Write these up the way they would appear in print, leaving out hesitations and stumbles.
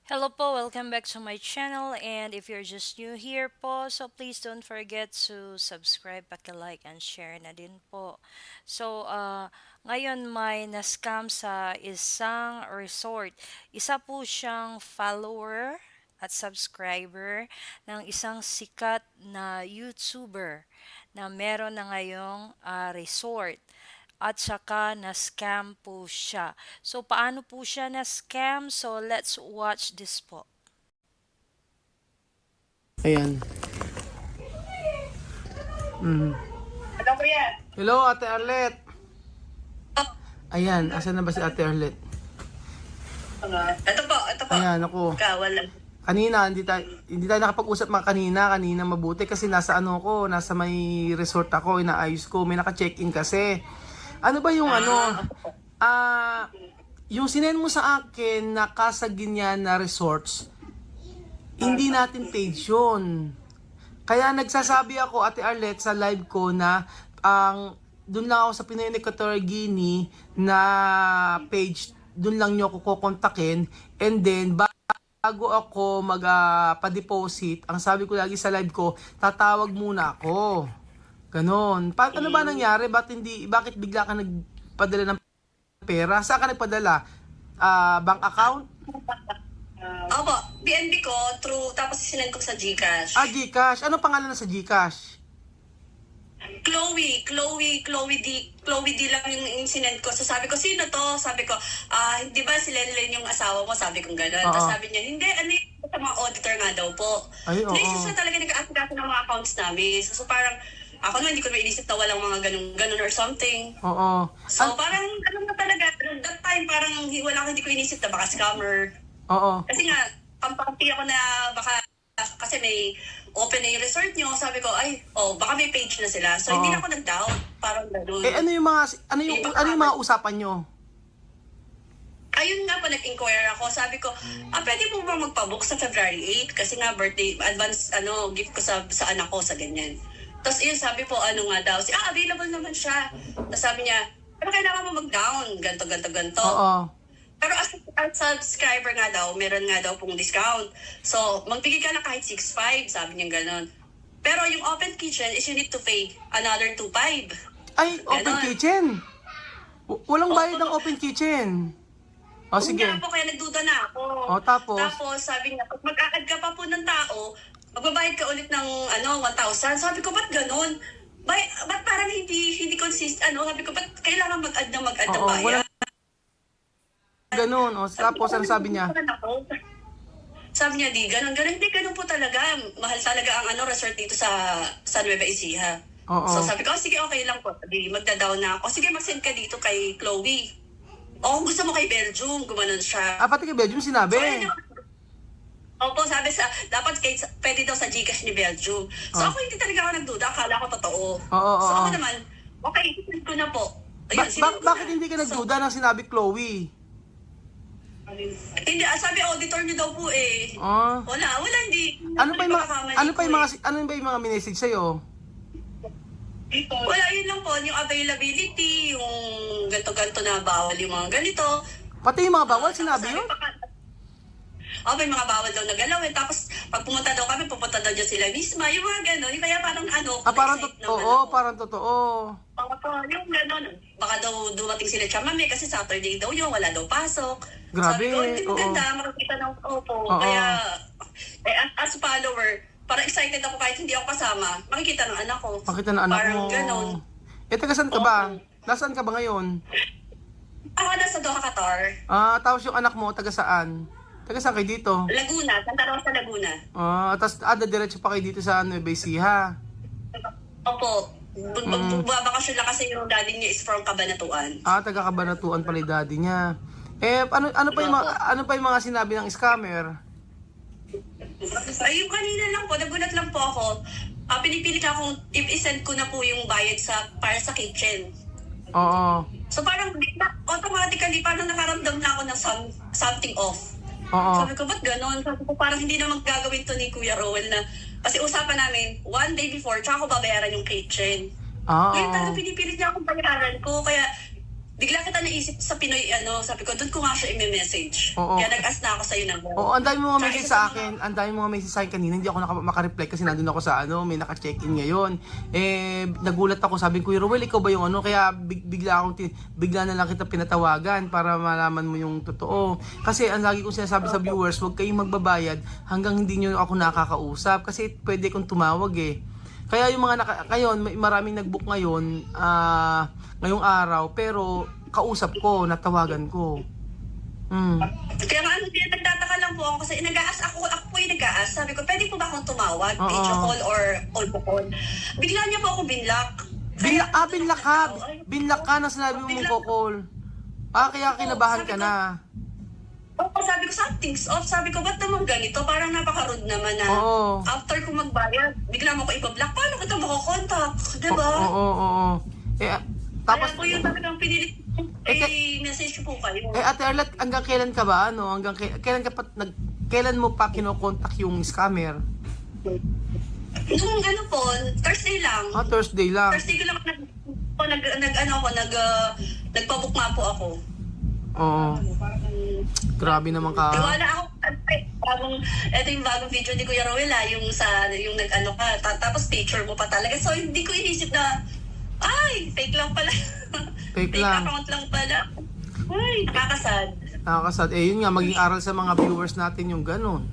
Hello po, welcome back to my channel, and if you're just new here po, so please don't forget to subscribe, paki-like and share na din po. Ngayon may na-scam sa isang resort. Isa po siyang follower at subscriber ng isang sikat na YouTuber na meron na ngayong resort. At saka na-scam po siya. So, paano po siya na-scam? So, let's watch this po. Ayan. Mm. Ano ko yan? Hello, Ate Arlet. Ayan, asan na ba si Ate Arlet? Ito po. Ayan, ako. Kawalan. Kanina, hindi tayo nakapag-usap kanina mabuti kasi nasa nasa may resort ako, inaayos ko, may naka-check-in kasi. Ano ba yung yung sinend mo sa akin na Casa Guiñana Resorts, hindi natin page yun. Kaya nagsasabi ako, Ate Arlet, sa live ko na doon lang ako sa Pinoy Equatorial Guinea na page, doon lang nyo ako kukontakin. And then, bago ako pa-deposit, ang sabi ko lagi sa live ko, tatawag muna ako. Ganon. Ano ba nangyari? Bakit bigla ka nagpadala ng pera? Saan ka nagpadala? Bank account? Opo, BNB ko, tapos sinend ko sa GCash. Gcash. Ano pangalan na sa Gcash? Chloe D lang yung sinend ko. So sabi ko, sino to? Sabi ko, di ba si Lenlen yung asawa mo? Sabi ko gano'n. Oo. Tapos sabi niya, hindi, sa mga auditor nga daw po. Ay, oo. Hindi, siya talaga nag-aasikaso ng mga accounts namin. So parang, ako naman, hindi ko naman inisip na walang mga ganun or something. Oo. So parang, ano na talaga, that time, parang hindi ko inisip na baka scammer. Oo. Kasi nga, kampante ako na baka, kasi may open na yung resort nyo, sabi ko, baka may page na sila. So, hindi Oo. na ako nag-doubt. Parang gano'n. Ano yung mga usapan nyo? Ayun nga po, nag-inquire ako. Sabi ko, pwede po ba magpabook sa February 8? Kasi nga, birthday, advance, gift ko sa anak ko, sa ganyan. Tapos yun, sabi po, nga daw, available naman siya. Tapos sabi niya, pero kailangan mo mag-down, ganto. Oo. Pero as subscriber nga daw, meron nga daw pong discount. So, magbigay ka na kahit 6.5, sabi niya gano'n. Pero yung open kitchen is you need to pay another 2.5. Ay, open Ganon. kitchen. Walang bayad ng open kitchen. O, sige. Nga po, kaya nagduda na ako. O, tapos? Tapos, sabi niya, pag mag-a-add ka pa po ng tao, magbabayad ka ulit ng 1,000. Sabi ko, ba't gano'n? Ba't parang hindi consist, sabi ko, ba't kailangan mag-add ng Oo, bayad? walang ganun. O, tapos, ano sabi niya? Sabi niya, di, ganun. Hindi, ganun po talaga. Mahal talaga ang resort dito sa Nueva Ecija. Oo. So sabi ko, sige, okay lang po. Di, magda-down na ako. Sige, mag-send ka dito kay Chloe. O kung gusto mo kay Belgium, gumanon siya. Pati kay Belgium sinabi. So, ayun yung- Opo, sabi dapat pwede daw sa Gcash ni Belgium. So ako hindi talaga ako nagduda. Akala ko totoo. Oo. So ako naman, okay, isip ko na po. Ayun, sinend ko Bakit na. hindi ka So, nagduda nang sinabi Chloe? hindi, sabi auditor niyo daw po eh. Ah. Hindi. Ano pa yung mga Pagkakamali ano pa ko yung mga eh. ano ba yung mga minessage sa'yo? Wala, yun lang po. Yung availability, yung ganto-ganto na bawal yung mga ganito. Pati yung mga bawal sinabi yun? May mga bawal daw na galawin. Tapos, pag pumunta daw kami, pupunta daw dyan sila misma. Yung mga gano'n. Kaya parang Parang excite naman totoo, ako. parang totoo. Yung gano'n. Baka daw dumating sila chamame kasi Saturday daw yun. Wala daw pasok. Grabe, Sabi ko, hindi oo. maganda. Makakita ng opo. Oo. Kaya, as follower, parang excited ako kahit hindi ako kasama. Makikita ng anak ko. Pakita na anak Parang mo. gano'n. Taga saan ka ba? Nasaan ka ba ngayon? Ako nasa Doha, Qatar. Tapos yung anak mo, taga saan? Taga saan kayo dito? Laguna, Santa Rosa, Laguna. Tapos diretso pa kayo dito sa Nueva Ecija. Opo. Babakasyon lang kasi yung daddy niya is from Cabanatuan. Taga Cabanatuan pala yung daddy niya. Ano pa yung mga sinabi ng scammer? Yung kanina lang po, nagulat lang po ako. Pinipilit akong i-send ko na po yung bayad para sa kitchen. Oo. So parang automatically parang nakaramdam na ako ng something off. Oo. Sabi ko, ba't ganon? Sabi ko, parang hindi naman gagawin to ni Kuya Rowell na, kasi usapan namin, one day before, tsaka ko babayaran yung kitchen. Ngayon talaga Oo. pinipilit niya akong bayaran ko, kaya bigla kita naisip sa Pinoy, sabi ko, doon ko nga siya i-message. Oo. Kaya nag-ask na ako sa'yo ng Oo, ang dami mga Tsaka message isa sa sa mga- akin. Ang dami mga message sa akin kanina. Hindi ako makareply kasi nandun ako sa may naka-check-in ngayon. Nagulat ako. Sabi ko, Ruel, ikaw ba yung ano? Kaya bigla na lang kita pinatawagan para malaman mo yung totoo. Kasi ang lagi kong sinasabi sa viewers, huwag kayong magbabayad hanggang hindi nyo ako nakakausap. Kasi pwede kong tumawag eh. Kaya yung mga ngayon, maraming nag-book ngayon, ngayong araw, pero kausap ko, natawagan ko. Mm. Kaya nga kaya nagtataka lang po ako kasi ako po yung nag-aas. Sabi ko, pwede po ba akong tumawag? Oo. Video call or audio call? Bigla niya po ako binlock. Binlock ka. Binlock ka na sinabi mo mong call. Kaya kinabahan ka na. Oo, sabi ko, something's off. Sabi ko, ba't naman ganito? Parang napaka-rude naman na Oo. after ko magbayad, bigla mo ko ibablock. Paano kita makukontak? Diba? Oo. Tapos, Kaya po yung talagang pinilit message ko po kayo. Ate Arlette, hanggang kailan ka ba? Kailan ka pa, kailan mo pa kinokontak yung scammer? Nung po, Thursday lang. Thursday lang. Thursday ko lang nagpabook nga po ako. Oo. Grabe naman ka. Wala ako. Ito yung bagong video ni Kuya Roel yung ka, tapos picture mo pa talaga. So, hindi ko inisip na, fake lang pala. Fake lang. account lang pala. Nakakasad. Nakakasad. Yun nga, maging aral sa mga viewers natin yung ganun.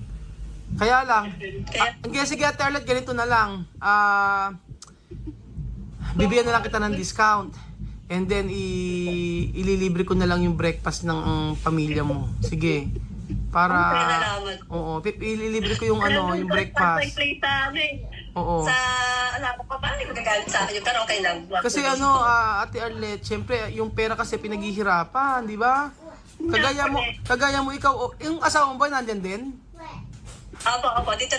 Kaya lang, sige Ate Arlette, ganito na lang. Bibigyan na lang kita ng discount. And then, ililibre ko na lang yung breakfast ng pamilya mo. Sige. Para, Salamat. oo, ililibre ko yung yung breakfast. Oo. Sa, alam ko pa, paano magagalit sa akin yun? Pero okay lang. Kasi Ate Arlette, syempre, yung pera kasi pinaghihirapan, di ba? Kagaya mo ikaw, yung asawa mo ba nandyan din? Opo. Dito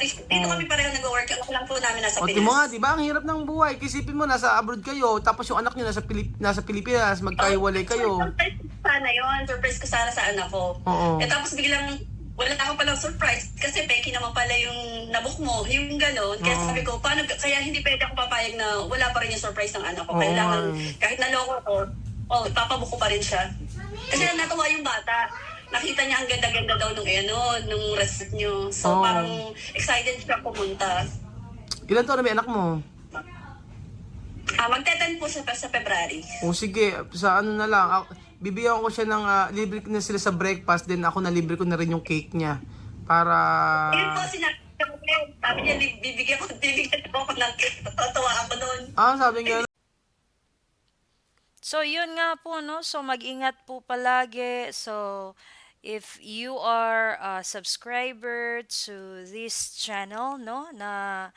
kami pareho nag-work. Ako lang po namin nasa O, di mo nga, di ba? Ang hirap ng buhay. Kisipin mo, nasa abroad kayo, tapos yung anak nyo nasa Pilipinas, magkahiwalay kayo. Surprise ko sana yun. Surprise ko sana sa anak ko. Oo. Tapos biglang, wala ako palang surprise. Kasi peki naman pala yung nabook mo. Yung gano'n. Kaya Oo. sabi ko, kaya hindi pwede ako papayag na wala pa rin yung surprise ng anak ko. Oo, Kailangan, ay. kahit naloko ko, ipapabook ko pa rin siya. Kasi natuwa yung bata. Nakita niya ang ganda-ganda daw nung resort niyo. So, Oo. parang excited siya pumunta. Ilan taon na may anak mo? Magte-10 po siya sa February. O sige, sa ano na lang, bibigyan ko siya ng, libre ko na sila sa breakfast, then ako na libre ko na rin yung cake niya. Para, Yun po, sinabi ko. Sabi niya, bibigyan ko ako ng cake. Tatawa ako doon. sabi nga, So, yun nga po, no? So, mag-ingat po palagi. So, if you are a subscriber to this channel, no? Na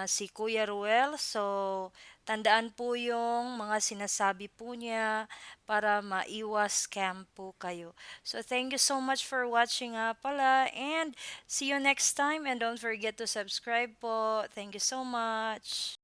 si Kuya Ruel. So, tandaan po yung mga sinasabi po niya para maiwas scam po kayo. So, thank you so much for watching nga pala. And see you next time. And don't forget to subscribe po. Thank you so much.